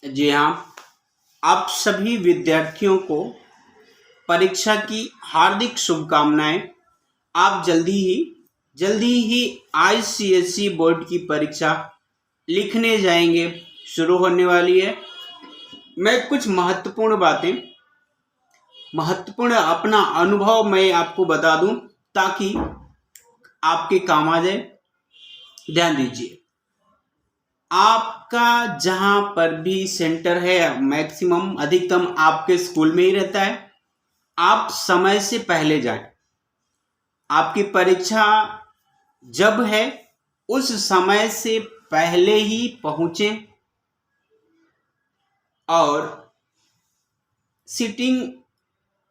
जी हाँ, आप सभी विद्यार्थियों को परीक्षा की हार्दिक शुभकामनाएं। आप जल्दी ही आईसीएसई बोर्ड की परीक्षा लिखने जाएंगे, शुरू होने वाली है। मैं कुछ महत्वपूर्ण अपना अनुभव मैं आपको बता दूं ताकि आपके काम आ जाए। ध्यान दीजिए, आपका जहां पर भी सेंटर है मैक्सिमम अधिकतम आपके स्कूल में ही रहता है। आप समय से पहले जाएं। आपकी परीक्षा जब है उस समय से पहले ही पहुंचे और सीटिंग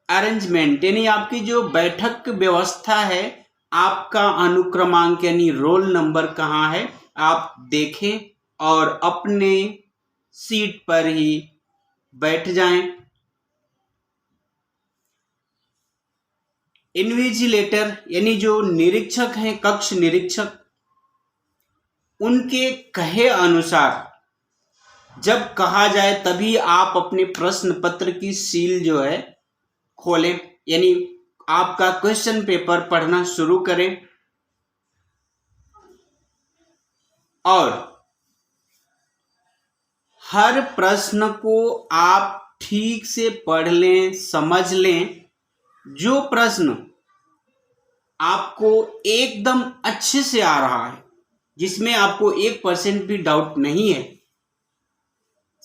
अरेंजमेंट यानी आपकी जो बैठक व्यवस्था है, आपका अनुक्रमांक यानी रोल नंबर कहाँ है आप देखें और अपने सीट पर ही बैठ जाएं। इन्विजिलेटर यानी जो निरीक्षक हैं, कक्ष निरीक्षक, उनके कहे अनुसार जब कहा जाए तभी आप अपने प्रश्न पत्र की सील जो है खोलें, यानी आपका क्वेश्चन पेपर पढ़ना शुरू करें और हर प्रश्न को आप ठीक से पढ़ लें, समझ लें। जो प्रश्न आपको एकदम अच्छे से आ रहा है, जिसमें आपको 1% भी डाउट नहीं है,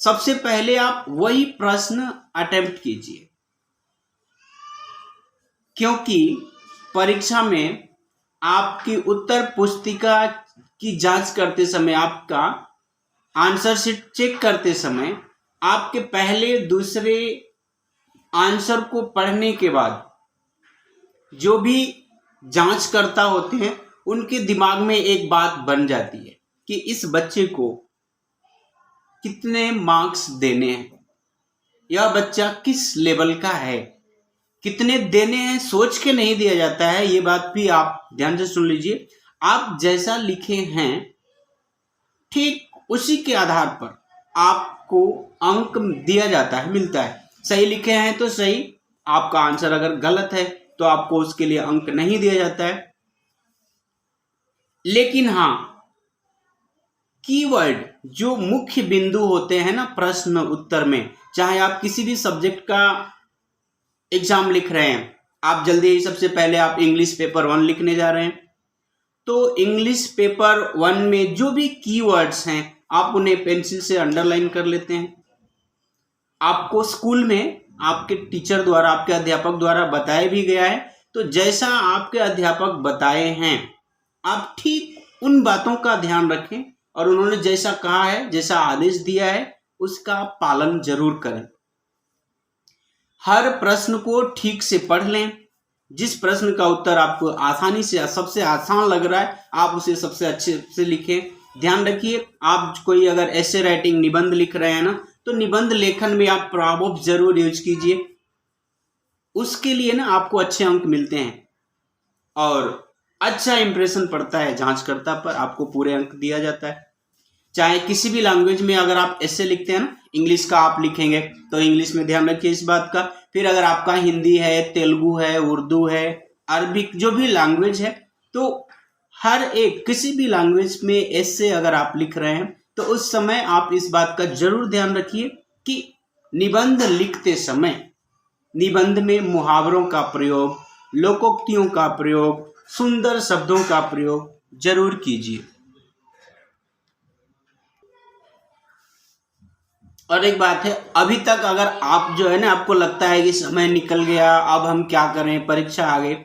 सबसे पहले आप वही प्रश्न अटेम्प्ट कीजिए। क्योंकि परीक्षा में आपकी उत्तर पुस्तिका की जांच करते समय, आपका आंसर शीट चेक करते समय, आपके पहले दूसरे आंसर को पढ़ने के बाद जो भी जांचकर्ता होते हैं उनके दिमाग में एक बात बन जाती है कि इस बच्चे को कितने मार्क्स देने हैं, यह बच्चा किस लेवल का है, कितने देने हैं सोच के नहीं दिया जाता है। ये बात भी आप ध्यान से सुन लीजिए। आप जैसा लिखे हैं ठीक उसी के आधार पर आपको अंक दिया जाता है, मिलता है। सही लिखे हैं तो सही, आपका आंसर अगर गलत है तो आपको उसके लिए अंक नहीं दिया जाता है। लेकिन हाँ, कीवर्ड जो मुख्य बिंदु होते हैं ना प्रश्न उत्तर में, चाहे आप किसी भी सब्जेक्ट का एग्जाम लिख रहे हैं, आप जल्दी ही सबसे पहले आप इंग्लिश पेपर 1 लिखने जा रहे हैं, तो इंग्लिश पेपर 1 में जो भी कीवर्ड्स हैं आप उन्हें पेंसिल से अंडरलाइन कर लेते हैं। आपको स्कूल में आपके टीचर द्वारा, आपके अध्यापक द्वारा बताया भी गया है, तो जैसा आपके अध्यापक बताए हैं आप ठीक उन बातों का ध्यान रखें और उन्होंने जैसा कहा है, जैसा आदेश दिया है, उसका पालन जरूर करें। हर प्रश्न को ठीक से पढ़ लें। जिस प्रश्न का उत्तर आपको आसानी से, सबसे आसान लग रहा है, आप उसे सबसे अच्छे से लिखें। ध्यान रखिए, आप कोई अगर ऐसे राइटिंग निबंध लिख रहे हैं ना, तो निबंध लेखन में आप प्रॉवर्ब जरूर यूज कीजिए। उसके लिए ना आपको अच्छे अंक मिलते हैं और अच्छा इंप्रेशन पड़ता है जांचकर्ता पर, आपको पूरे अंक दिया जाता है। चाहे किसी भी लैंग्वेज में अगर आप ऐसे लिखते हैं ना, इंग्लिश का आप लिखेंगे तो इंग्लिश में ध्यान रखिए इस बात का। फिर अगर आपका हिंदी है, तेलुगु है, उर्दू है, अरबिक, जो भी लैंग्वेज है, तो हर एक किसी भी लैंग्वेज में ऐसे अगर आप लिख रहे हैं तो उस समय आप इस बात का जरूर ध्यान रखिए कि निबंध लिखते समय निबंध में मुहावरों का प्रयोग, लोकोक्तियों का प्रयोग, सुंदर शब्दों का प्रयोग जरूर कीजिए। और एक बात है, अभी तक अगर आप जो है ना, आपको लगता है कि समय निकल गया, अब हम क्या करें, परीक्षा आ गई,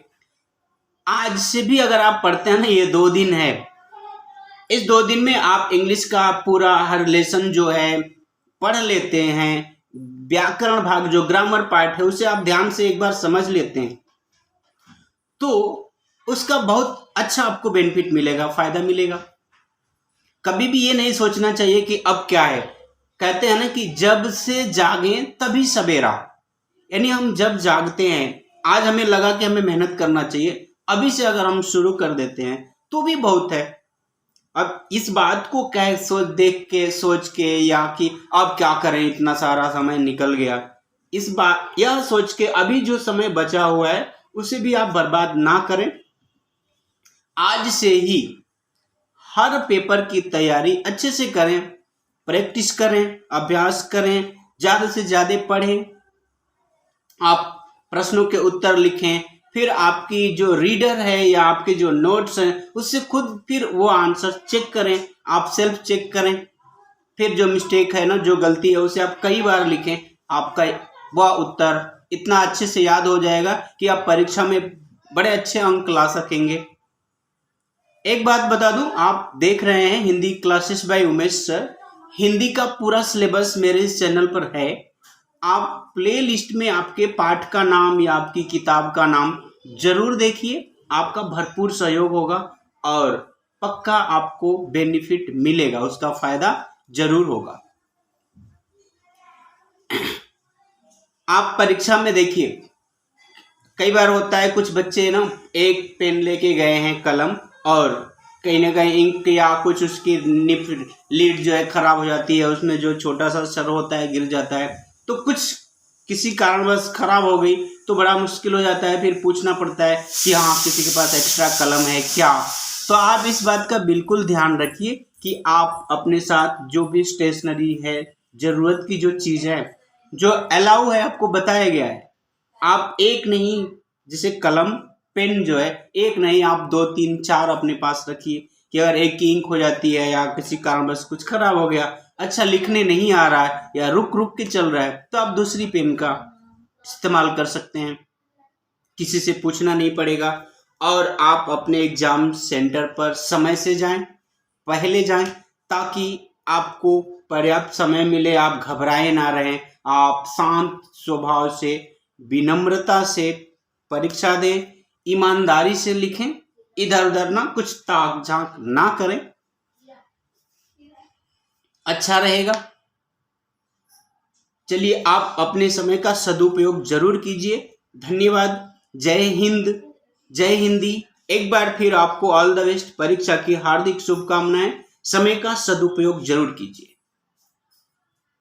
आज से भी अगर आप पढ़ते हैं ना, ये 2 दिन है, इस 2 दिन में आप इंग्लिश का पूरा हर लेसन जो है पढ़ लेते हैं, व्याकरण भाग जो ग्रामर पार्ट है उसे आप ध्यान से एक बार समझ लेते हैं, तो उसका बहुत अच्छा आपको बेनिफिट मिलेगा, फायदा मिलेगा। कभी भी ये नहीं सोचना चाहिए कि अब क्या है। कहते हैं ना कि जब से जागें तभी सवेरा, यानी हम जब जागते हैं, आज हमें लगा कि हमें मेहनत करना चाहिए, अभी से अगर हम शुरू कर देते हैं तो भी बहुत है। अब इस बात को कह सोच के या कि अब क्या करें, इतना सारा समय निकल गया, इस बात यह सोच के अभी जो समय बचा हुआ है उसे भी आप बर्बाद ना करें। आज से ही हर पेपर की तैयारी अच्छे से करें, प्रैक्टिस करें, अभ्यास करें, ज्यादा से ज्यादा पढ़ें, आप प्रश्नों के उत्तर लिखें, फिर आपकी जो रीडर है या आपके जो नोट्स हैं उससे खुद फिर वो आंसर चेक करें, आप सेल्फ चेक करें, फिर जो मिस्टेक है ना, जो गलती है उसे आप कई बार लिखें, आपका वह उत्तर इतना अच्छे से याद हो जाएगा कि आप परीक्षा में बड़े अच्छे अंक ला सकेंगे। एक बात बता दूं, आप देख रहे हैं Hindi classes bye Umesh sir. Hindi का पूरा सिलेबस मेरे इस चैनल पर है। आप प्ले लिस्ट में आपके पाठ का नाम या आपकी किताब का नाम जरूर देखिए, आपका भरपूर सहयोग होगा और पक्का आपको बेनिफिट मिलेगा, उसका फायदा जरूर होगा। आप परीक्षा में देखिए, कई बार होता है कुछ बच्चे ना एक पेन लेके गए हैं कलम, और कहीं ना कहीं इंक या कुछ उसकी लीड जो है खराब हो जाती है, उसमें जो छोटा सा सर होता है गिर जाता है, तो कुछ किसी कारणवश खराब हो गई तो बड़ा मुश्किल हो जाता है, फिर पूछना पड़ता है कि हाँ किसी के पास एक्स्ट्रा कलम है क्या। तो आप इस बात का बिल्कुल ध्यान रखिए कि आप अपने साथ जो भी स्टेशनरी है, जरूरत की जो चीज़ है, जो अलाउ है आपको बताया गया है, आप एक नहीं, जैसे कलम पेन जो है एक नहीं, आप 2 3 4 अपने पास रखिए कि अगर एक की इंक हो जाती है या किसी कारणवश कुछ खराब हो गया, अच्छा लिखने नहीं आ रहा है या रुक रुक के चल रहा है, तो आप दूसरी पेन का इस्तेमाल कर सकते हैं, किसी से पूछना नहीं पड़ेगा। और आप अपने एग्जाम सेंटर पर समय से जाएं, पहले जाएं, ताकि आपको पर्याप्त समय मिले, आप घबराए ना रहें, आप शांत स्वभाव से, विनम्रता से परीक्षा दें, ईमानदारी से लिखें, इधर उधर ना कुछ ताक झांक ना करें, अच्छा रहेगा। चलिए, आप अपने समय का सदुपयोग जरूर कीजिए। धन्यवाद। जय हिंद, जय हिंदी। एक बार फिर आपको ऑल द बेस्ट, परीक्षा की हार्दिक शुभकामनाएं। समय का सदुपयोग जरूर कीजिए।